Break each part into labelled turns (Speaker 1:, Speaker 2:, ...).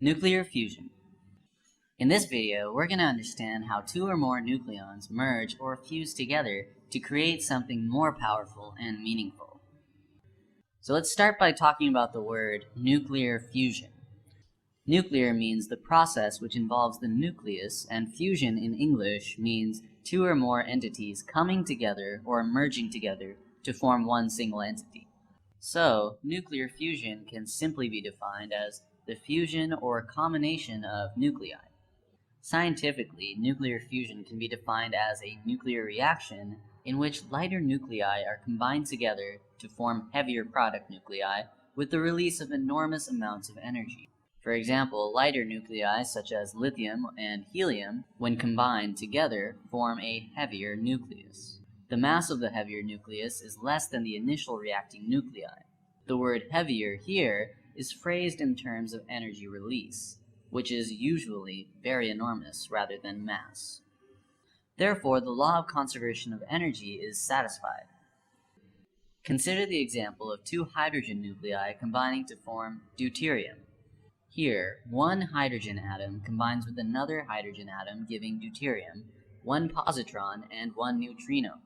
Speaker 1: Nuclear fusion. In this video, we're going to understand how two or more nucleons merge or fuse together to create something more powerful and meaningful. So let's start by talking about the word nuclear fusion. Nuclear means the process which involves the nucleus, and fusion in English means two or more entities coming together or merging together to form one single entity. So, nuclear fusion can simply be defined as the fusion or combination of nuclei. Scientifically, nuclear fusion can be defined as a nuclear reaction in which lighter nuclei are combined together to form heavier product nuclei with the release of enormous amounts of energy. For example, lighter nuclei such as lithium and helium, when combined together, form a heavier nucleus. The mass of the heavier nucleus is less than the initial reacting nuclei. The word heavier here is phrased in terms of energy release, which is usually very enormous rather than mass. Therefore, the law of conservation of energy is satisfied. Consider the example of two hydrogen nuclei combining to form deuterium. Here, one hydrogen atom combines with another hydrogen atom, giving deuterium, one positron and one neutrino.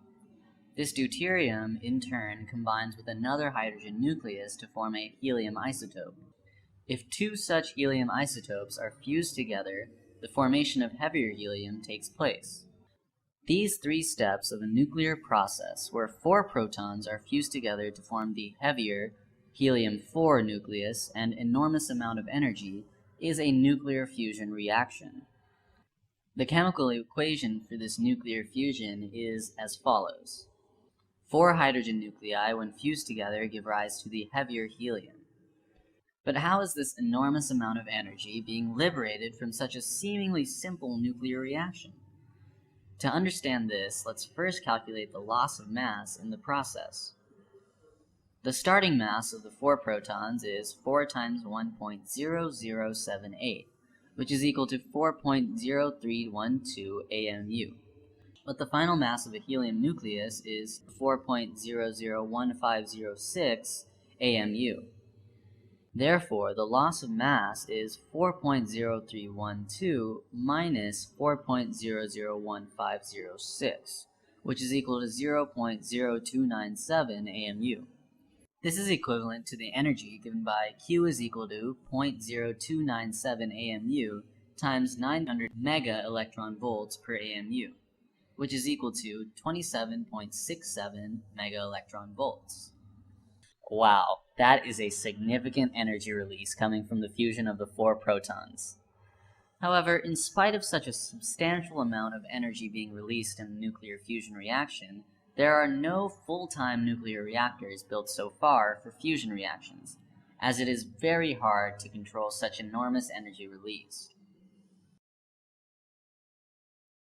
Speaker 1: This deuterium, in turn, combines with another hydrogen nucleus to form a helium isotope. If two such helium isotopes are fused together, the formation of heavier helium takes place. These three steps of a nuclear process, where 4 protons are fused together to form the heavier helium-4 nucleus and enormous amount of energy, is a nuclear fusion reaction. The chemical equation for this nuclear fusion is as follows. 4 hydrogen nuclei, when fused together, give rise to the heavier helium. But how is this enormous amount of energy being liberated from such a seemingly simple nuclear reaction? To understand this, let's first calculate the loss of mass in the process. The starting mass of the 4 protons is 4 times 1.0078, which is equal to 4.0312 AMU. But the final mass of a helium nucleus is 4.001506 AMU. Therefore, the loss of mass is 4.0312 minus 4.001506, which is equal to 0.0297 AMU. This is equivalent to the energy given by Q is equal to 0.0297 AMU times 900 mega electron volts per AMU, which is equal to 27.67 mega electron volts. Wow, that is a significant energy release coming from the fusion of the 4 protons. However, in spite of such a substantial amount of energy being released in a nuclear fusion reaction, there are no full-time nuclear reactors built so far for fusion reactions, as it is very hard to control such enormous energy release.